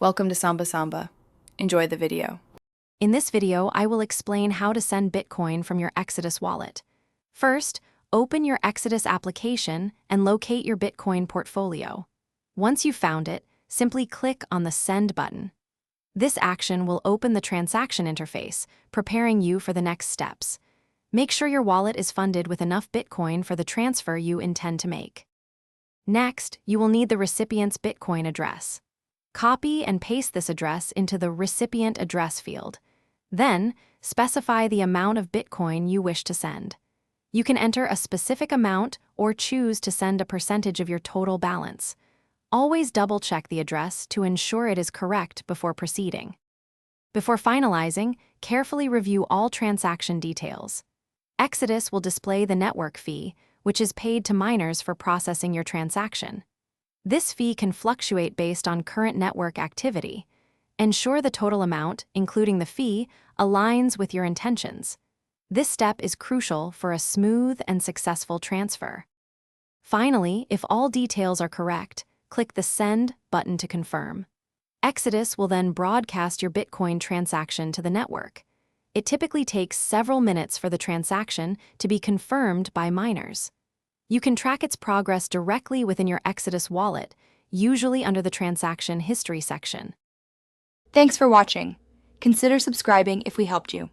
Welcome to Samba Samba. Enjoy the video. In this video, I will explain how to send Bitcoin from your Exodus wallet. First, open your Exodus application and locate your Bitcoin portfolio. Once you've found it, simply click on the Send button. This action will open the transaction interface, preparing you for the next steps. Make sure your wallet is funded with enough Bitcoin for the transfer you intend to make. Next, you will need the recipient's Bitcoin address. Copy and paste this address into the recipient address field. Then, specify the amount of Bitcoin you wish to send. You can enter a specific amount or choose to send a percentage of your total balance. Always double-check the address to ensure it is correct before proceeding. Before finalizing, carefully review all transaction details. Exodus will display the network fee, which is paid to miners for processing your transaction. This fee can fluctuate based on current network activity. Ensure the total amount, including the fee, aligns with your intentions. This step is crucial for a smooth and successful transfer. Finally, if all details are correct, click the Send button to confirm. Exodus will then broadcast your Bitcoin transaction to the network. It typically takes several minutes for the transaction to be confirmed by miners. You can track its progress directly within your Exodus wallet, usually under the Transaction History section. Thanks for watching. Consider subscribing if we helped you.